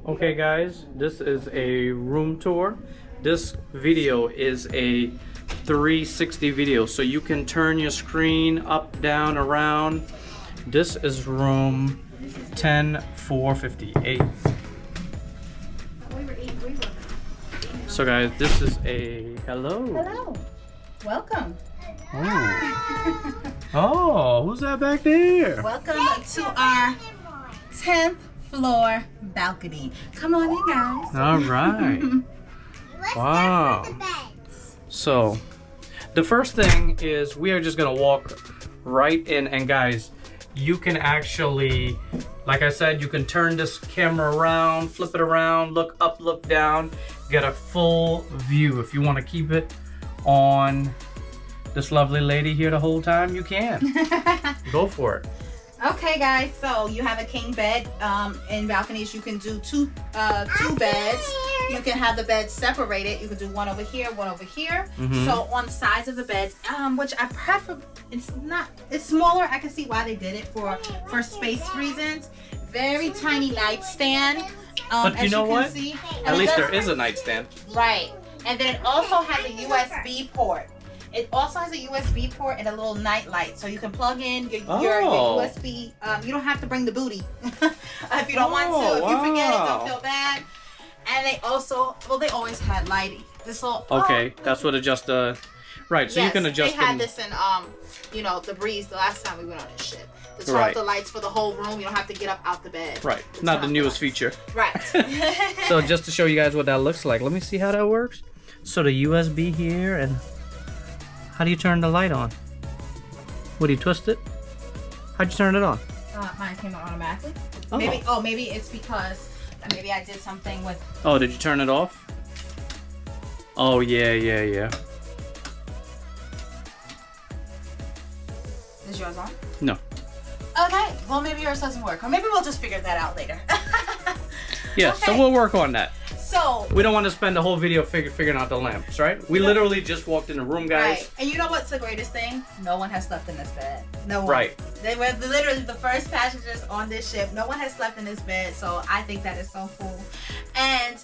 Okay guys, this is a room tour. This video is a 360 video, so you can turn your screen up, down, around. This is room 10458. So guys, this is a hello. Hello. Welcome. Oh, who's that back there? Welcome to our 10th floor balcony. Come on in, guys. All right. Wow. So, the first thing is we are just gonna walk right in, and guys, you can actually, like I said, you can turn this camera around, flip it around, look up, look down, get a full view. If you want to keep it on this lovely lady here the whole time, you can. Go for it. Okay, guys, so you have a king bed. In balconies, you can do two beds. You can have the beds separated. You can do one over here, one over here. So on the sides of the beds, which I prefer, it's smaller. I can see why they did it for space reasons. Very tiny nightstand. But you know what? See, at least there is a nightstand. Right, and then it also has a USB port. It also has a USB port and a little night light, so you can plug in your USB. You don't have to bring the booty if you don't want to. If you forget it, don't feel bad. And they also, well, they always had lighting. This little that's what adjusts the right. So yes, you can adjust. They had this in you know, the breeze the last time we went on this shit. To turn off the lights for the whole room. You don't have to get up out the bed. Right, it's not the newest feature. Right. So just to show you guys what that looks like, let me see how that works. So the USB here, and how do you turn the light on? What, do you twist it? How'd you turn it on? Mine came on automatically. Oh. Maybe it's because maybe I did something with. Oh, did you turn it off? Oh yeah. Is yours on? No. Okay, well maybe yours doesn't work, or maybe we'll just figure that out later. Yeah, okay. So we'll work on that. So we don't want to spend the whole video figuring out the lamps, right? We literally just walked in the room, guys. Right. And you know what's the greatest thing? No one has slept in this bed. No one. Right. They were literally the first passengers on this ship. No one has slept in this bed, so I think that is so cool. And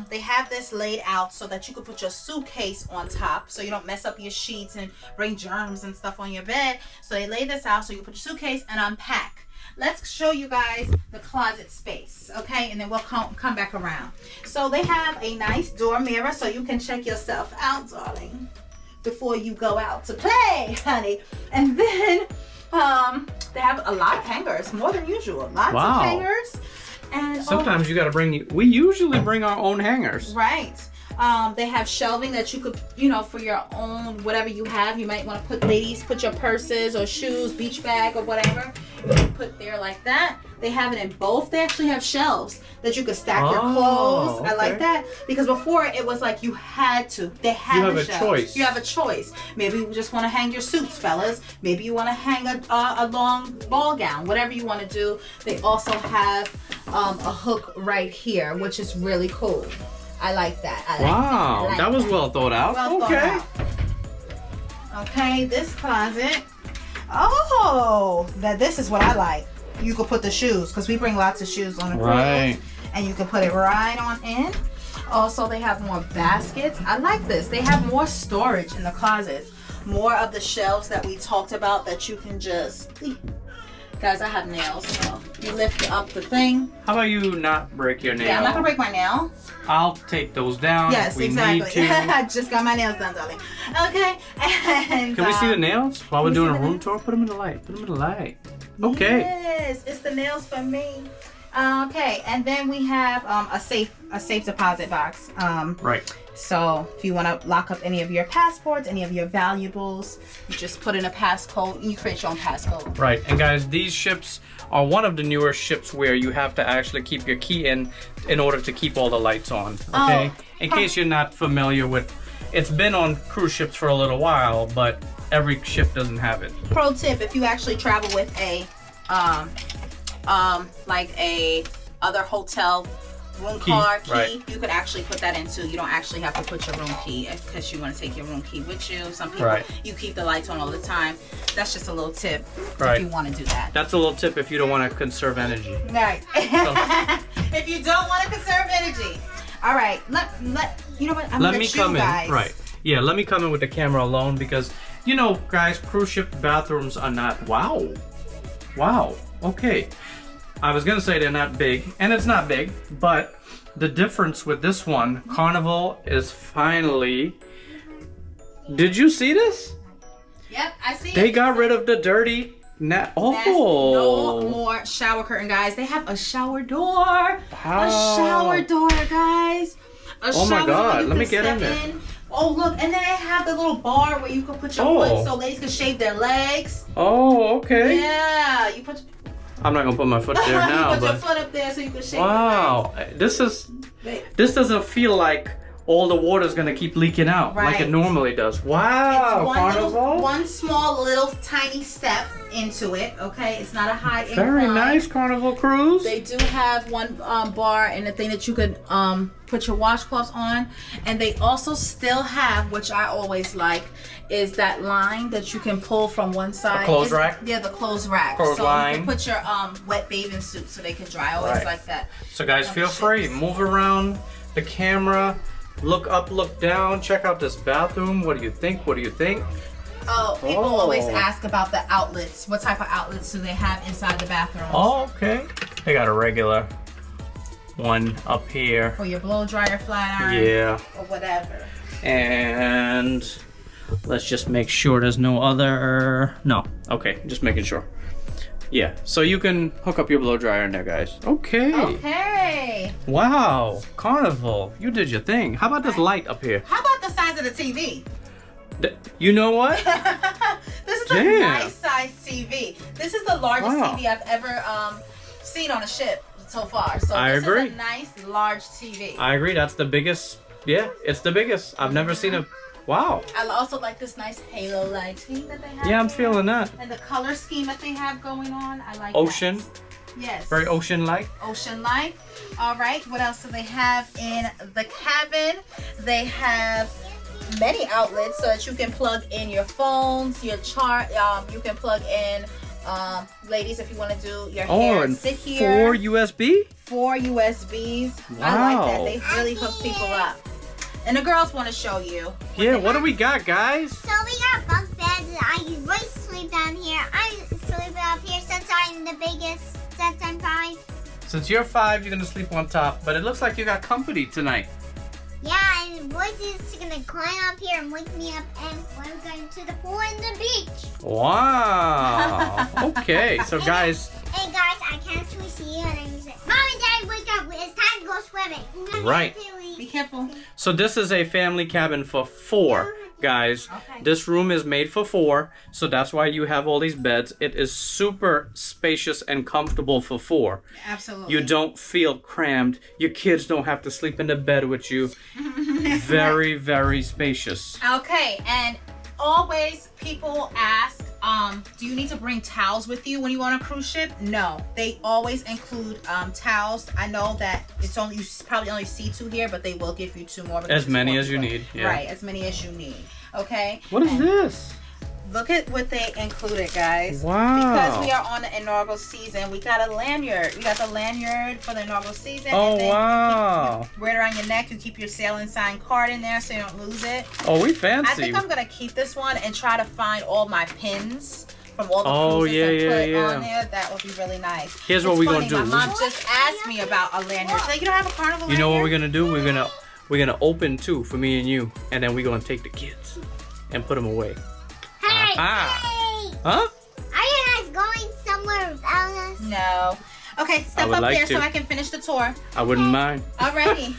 they have this laid out so that you can put your suitcase on top, so you don't mess up your sheets and bring germs and stuff on your bed. So they lay this out so you can put your suitcase and unpack. Let's show you guys the closet space, okay? And then we'll come back around. So they have a nice door mirror so you can check yourself out, darling, before you go out to play, honey. And then they have a lot of hangers, more than usual. Lots of hangers. And sometimes you got to bring. We usually bring our own hangers. Right. They have shelving that you could, you know, for your own whatever you have. You might want to put, ladies, put your purses or shoes, beach bag or whatever. You can put there like that. They have it in both. They actually have shelves that you could stack your clothes. Okay. I like that, because before it was like you had to. They had you have a choice. You have a choice. Maybe you just want to hang your suits, fellas. Maybe you want to hang a long ball gown. Whatever you want to do. They also have a hook right here, which is really cool. I like that. Wow, that was well thought out. Well thought out. Okay, this closet. Oh, this is what I like. You could put the shoes, because we bring lots of shoes on the cruise, and you can put it right on in. Also, they have more baskets. I like this. They have more storage in the closets. More of the shelves that we talked about that you can just. Guys, I have nails, so you lift up the thing. How about you not break your nail? Yeah, I'm not gonna break my nail. I'll take those down. Yes, if we exactly. Need to. I just got my nails done, darling. Okay. And, can we see the nails while we're doing a room tour? Put them in the light. Put them in the light. Okay. Yes, it's the nails for me. Okay, and then we have a safe deposit box. Right. So if you want to lock up any of your passports, any of your valuables, you just put in a passcode and you create your own passcode. Right. And guys, these ships are one of the newer ships where you have to actually keep your key in order to keep all the lights on. Okay. In case you're not familiar with, it's been on cruise ships for a little while, but every ship doesn't have it. Pro tip: if you actually travel with a like a other hotel room card key, you could actually put that into. You don't actually have to put your room key because you want to take your room key with you. Some people, you keep the lights on all the time. That's just a little tip if you want to do that. That's a little tip if you don't want to conserve energy. Right. If you don't You know what? I'm let gonna me let you come guys. in. Right. Yeah, let me come in with the camera alone because, you know, guys, cruise ship bathrooms are not, wow. Wow. Okay. I was gonna say they're not big, and it's not big, but the difference with this one, Carnival is finally, did you see this? Yep, I see They it. got rid of the dirty, No more shower curtain, guys. They have a shower door. Wow. A shower door, guys. Oh my God, let me get in there. Oh, look, and then they have the little bar where you can put your foot so ladies can shave their legs. Oh, okay. Yeah, you put... I'm not gonna put my foot there now, you put but your foot up there so you can shave wow, this doesn't feel like all the water's gonna keep leaking out like it normally does. Wow, Carnival. One small little tiny step into it. Okay, it's not a high incline. Very nice, Carnival Cruise. They do have one bar and a thing that you could put your washcloths on, and they also still have, which I always like, is that line that you can pull from one side. A clothes rack? Yeah, the clothes rack. Clothes so line. you can put your wet bathing suit so they can dry. I always like that. So guys, feel free, move around the camera, look up, look down, check out this bathroom. What do you think? What do you think? Oh, people always ask about the outlets. What type of outlets do they have inside the bathroom? Oh, okay. They got a regular one up here. For your blow dryer, flat iron, yeah, or whatever. And let's just make sure there's no other. No, okay, just making sure. Yeah, so you can hook up your blow dryer in there, guys. Okay. Okay. Wow, Carnival, you did your thing. How about this light up here? How about the size of the TV? You know what? This is a nice size TV. This is the largest TV I've ever seen on a ship so far. So this is a nice large TV. I agree. That's the biggest. Yeah, it's the biggest. I've never seen a. Wow. I also like this nice halo lighting that they have. Yeah, I'm feeling that. And the color scheme that they have going on, I like. Ocean. That. Yes. Very ocean-like. Ocean-like. All right. What else do they have in the cabin? They have many outlets so that you can plug in your phones, your chart. You can plug in, ladies, if you want to do your hair and sit here. 4 USB? 4 USBs. Wow. I like that. They really hook people up. And the girls want to show you. Yeah, what do we got, guys? So we got bunk beds. I usually sleep down here. I'm sleeping up here since I'm the biggest, since I'm 5. Since you're 5, you're going to sleep on top. But it looks like you got company tonight. Yeah, and boys is going to climb up here and wake me up, and we're going to the pool and the beach. Wow. Okay, so guys. Hey guys, I can't actually see you, and I'm just like, Mom and Dad, wake up. It's time to go swimming. Right. Be careful. So this is a family cabin for 4, guys. Okay. This room is made for 4, so that's why you have all these beds. It is super spacious and comfortable for 4. Absolutely. You don't feel crammed. Your kids don't have to sleep in the bed with you. Very, very spacious. Okay, and always people ask, do you need to bring towels with you when you on a cruise ship? No, they always include towels. I know that it's only, you probably only see 2 here, but they will give you 2 more. As many as you need. Yeah. Right, as many as you need. Okay. What is this? Look at what they included, guys. Wow. Because we are on the inaugural season, we got a lanyard. We got the lanyard for the inaugural season. Oh, and then wow. you wear it around your neck. You keep your sailing sign card in there so you don't lose it. Oh, we fancy. I think I'm going to keep this one and try to find all my pins from all the cruises and put on there. That would be really nice. Here's what we're going to do. My mom just asked me about a lanyard. So you don't have a carnival You know what lanyard? we're going to do? We're gonna open 2 for me and you, and then we're going to take the kids and put them away. Hey! Aha. Hey! Huh? Are you guys going somewhere without us? No. Okay, step would up like there to. so I can finish the tour. I wouldn't mind. Alrighty.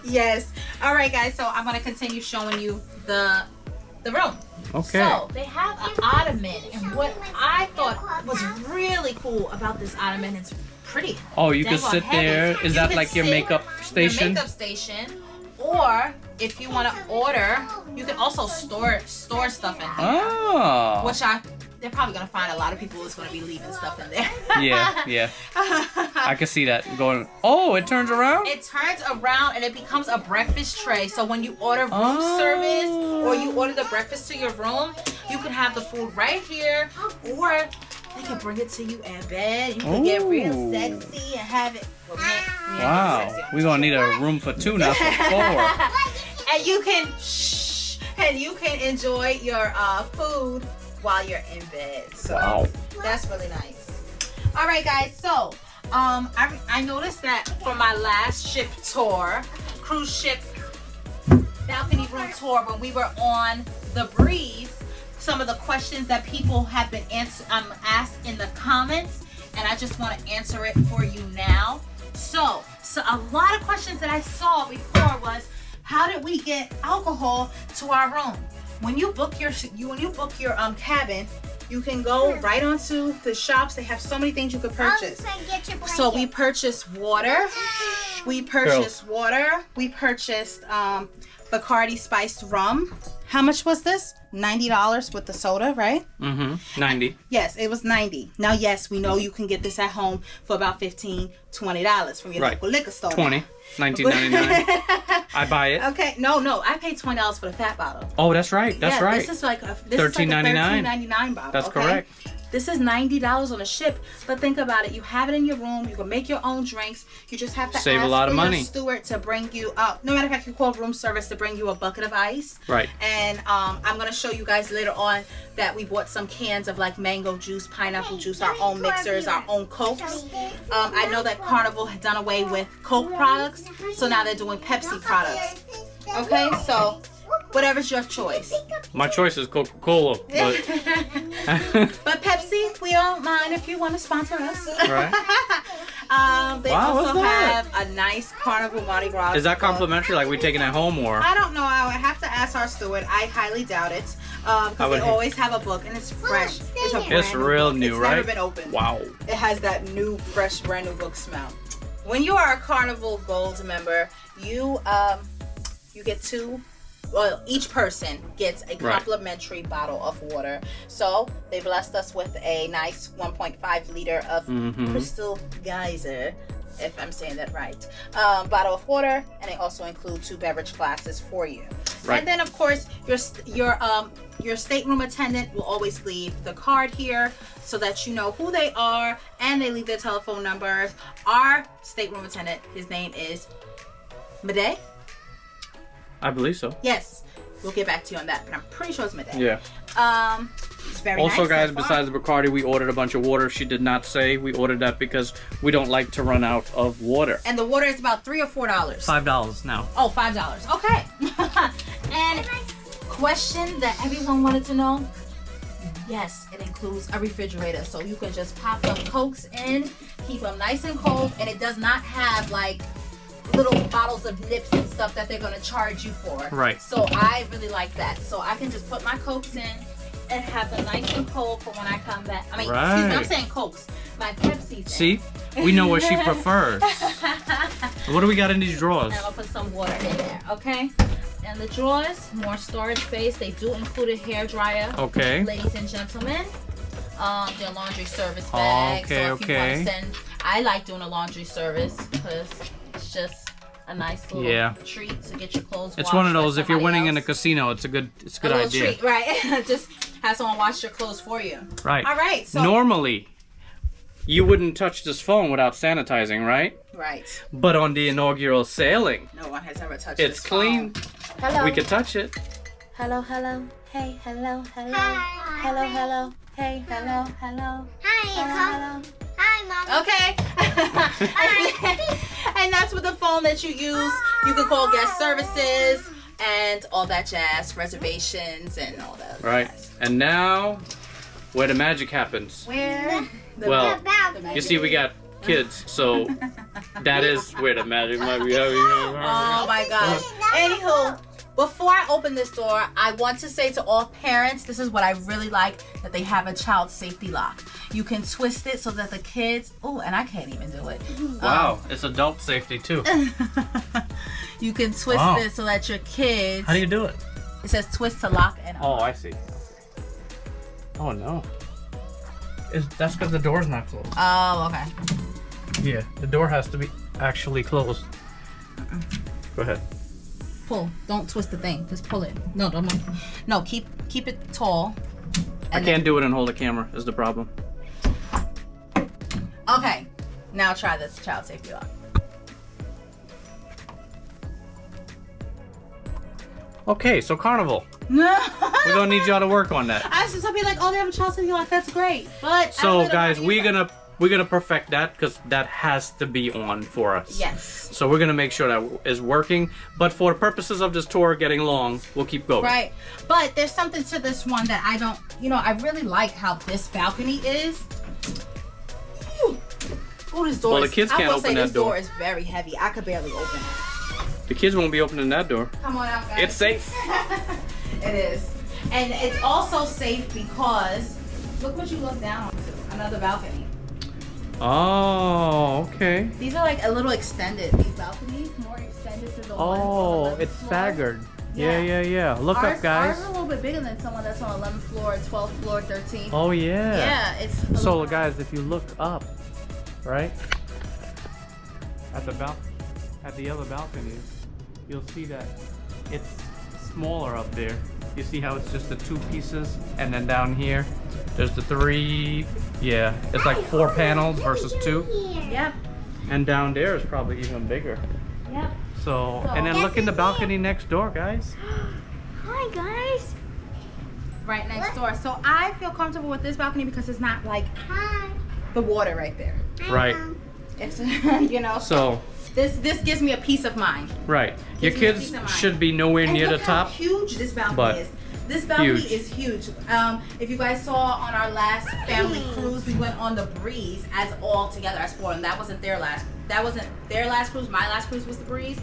Yes. All right, guys. So I'm gonna continue showing you the room. Okay. So they have an ottoman, and what I thought was really cool about this ottoman, it's pretty. Oh, you can dang sit heavy. there. Is You that can like your sit makeup station? Your makeup station, or if you want to order, you can also store stuff in here. Oh. Which they're probably gonna find a lot of people who's gonna be leaving stuff in there. Yeah. I can see that going. Oh, it turns around? It turns around and it becomes a breakfast tray. So when you order room service or you order the breakfast to your room, you can have the food right here, or They can bring it to you in bed. You can get real sexy and have it. Well, Wow, we're gonna need a room for 2, not for 4. And you can enjoy your food while you're in bed. So Wow. that's really nice. All right, guys. So I noticed that for my last ship tour, cruise ship balcony room tour, when we were on the Breeze, some of the questions that people have been asked in the comments, and I just want to answer it for you now. So a lot of questions that I saw before was, how did we get alcohol to our room? When you book your cabin, you can go right onto the shops. They have so many things you could purchase. So we purchased water. We purchased Bacardi spiced rum. How much was this? $90 with the soda, right? Mm-hmm. 90. Yes, it was 90. Now, yes, we know you can get this at home for about $15, $20 from your local liquor store. 20. $19.99. I buy it. Okay, no, I paid $20 for the fat bottle. Oh, that's right. That's right. This is like a $13.99 bottle. That's correct. This is $90 on a ship, but think about it. You have it in your room. You can make your own drinks. You just have to save ask a lot of money. Your steward to bring you up. No matter of fact, you call room service to bring you a bucket of ice. Right. And I'm gonna show you guys later on that we bought some cans of like mango juice, pineapple juice, our own mixers, our own Cokes. I know that Carnival had done away with Coke products, so now they're doing Pepsi products. Okay, so whatever's your choice. My choice is Coca-Cola, but but Pepsi, we don't mind if you want to sponsor us. Right. They also have a nice Carnival Mardi Gras. Is that complimentary? Like we taking it home, or? I don't know. I would have to ask our steward. I highly doubt it, because they always have a book and it's fresh. It's real new, right? It's never been opened. Wow. It has that new, fresh, brand new book smell. When you are a Carnival Gold member, you get each person gets a complimentary bottle of water. So they blessed us with a nice 1.5 liter of Crystal Geyser, if I'm saying that right, bottle of water, and they also include 2 beverage glasses for you. Right. And then of course your stateroom attendant will always leave the card here so that you know who they are, and they leave their telephone numbers. Our stateroom attendant, his name is Made. I believe so. Yes, we'll get back to you on that, but I'm pretty sure it's Made. Yeah. It's very also, nice guys, so far. besides the Bacardi, we ordered a bunch of water. She did not say we ordered that because we don't like to run out of water. And the water is about $3 or $4. $5 now. Oh, $5. Okay. And question that everyone wanted to know. Yes, it includes a refrigerator, so you can just pop some Cokes in, keep them nice and cold, and it does not have like little bottles of nips and stuff that they're gonna charge you for. Right. So I really like that. So I can just put my Cokes in and have them nice and cold for when I come back. I mean, excuse me, I'm saying Cokes. My Pepsi's. See, we know what she prefers. What do we got in these drawers? And I'll put some water in there, okay? And the drawers, more storage space. They do include a hair dryer. Okay. Ladies and gentlemen, their laundry service bag. Okay, so if you want to send, I like doing a laundry service because it's just a nice little treat to get your clothes washed. It's one of those, if you're winning in a casino, it's a good idea. Treat, right? Just have someone wash your clothes for you. Right. All right. So normally, you wouldn't touch this phone without sanitizing, right? Right. But on the inaugural sailing, no one has ever touched it's this clean. Phone. Hello. We could touch it. Hello, hello. Hey, hello, hello. Hi. Hello, hello. Hey, hello, hello. Hi, hello. Hi, Mom. Okay. And that's with the phone that you use. You can call guest services and all that jazz, reservations and all that. Right. Jazz. And now, where the magic happens. Where? Well, you see, we got kids, so that is where the magic might be. Oh my gosh. Anywho, before I open this door, I want to say to all parents, this is what I really like, that they have a child safety lock. You can twist it so that the kids, oh, and I can't even do it. Wow, it's adult safety too. You can twist it so that your kids. How do you do it? It says twist to lock and unlock. Oh, I see. Oh no. That's because the door's not closed. Oh, okay. Yeah, the door has to be actually closed. Go ahead. Pull. Don't twist the thing. Just pull it. No, don't. No, keep it tall. I can't do it and hold the camera is the problem. Okay, now try this child safety lock. Okay, so Carnival. No. We're gonna need y'all to work on that. I just be like, oh, they have a child safety lock. That's great. But so guys, we're gonna perfect that because that has to be on for us. Yes. So we're gonna make sure that is working. But for the purposes of this tour getting long, we'll keep going. Right. But there's something to this one that I don't, I really like how this balcony is. Oh, this door. Well, the kids can't open that this door. door is very heavy. I could barely open it. The kids won't be opening that door. Come on out, guys. It's safe. It is. And it's also safe because look what you look down onto. Another balcony. Oh, okay. These are like a little extended. These balconies more extended to the one on the 11th it's floor. staggered. Yeah. Look ours, up, guys. Ours is a little bit bigger than someone that's on 11th floor, 12th floor, 13th. Oh, yeah. Yeah, it's a So, little- guys, if you look up, right, at the other balconies, you'll see that it's smaller up there. You see how it's just the 2 pieces, and then down here, there's the 3. Yeah, it's like 4 panels versus 2. Yep. And down there is probably even bigger. Yep. So, and then look in the balcony next door, guys. Hi guys. Right next door. So I feel comfortable with this balcony because it's not like Hi. the water right there. Right. It's So, this gives me a peace of mind. right. Your Gives me a kids peace of mind. should be nowhere And near the look how top. huge this balcony but is. This balcony huge. is huge. If you guys saw on our last family cruise, we went on the Breeze as all together as 4, and that wasn't their last cruise. My last cruise was the Breeze,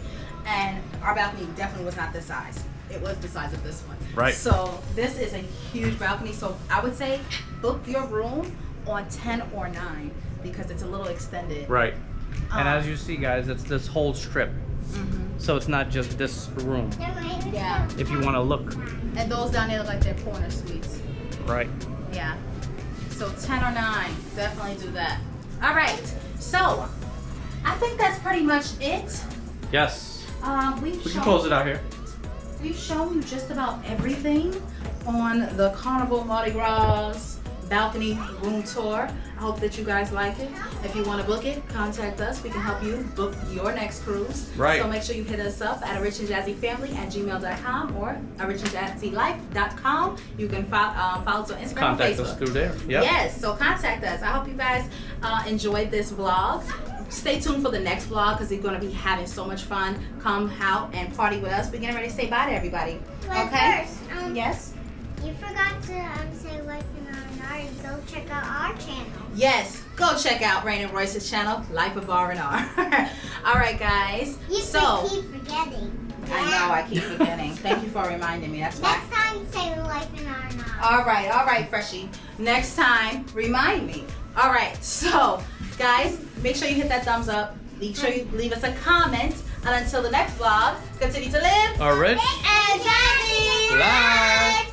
and our balcony definitely was not this size. It was the size of this one. Right. So this is a huge balcony. So I would say book your room on 10 or 9 because it's a little extended. Right. And as you see, guys, it's this whole strip. So it's not just this room. Yeah. If you want to look. And those down there look like they're corner suites. Right. Yeah. So 10 or 9, definitely do that. All right. So I think that's pretty much it. Yes. We can close it out here. We've shown you just about everything on the Carnival Mardi Gras balcony room tour. I hope that you guys like it. If you want to book it, contact us. We can help you book your next cruise. Right. So make sure you hit us up at aRICHandJAZZYfamily@gmail.com or aRICHandJAZZYlife.com. You can follow us on Instagram Contact and Facebook. us through there. Yep. Yes, so contact us. I hope you guys enjoyed this vlog. Stay tuned for the next vlog because we're going to be having so much fun. Come out and party with us. We're getting ready to say bye to everybody. But Okay? first, Yes? you forgot to say like and go check out our channel. Yes, go check out Rain and Royce's channel, Life of R&R. All right, guys. You keep forgetting. I know, I keep forgetting. Thank you for reminding me. That's why. Next time, say Life and R&R. All right, Freshie. Next time, remind me. All right, so, guys, make sure you hit that thumbs up. Make sure you leave us a comment. And until the next vlog, continue to live All right. And Jazzy Life.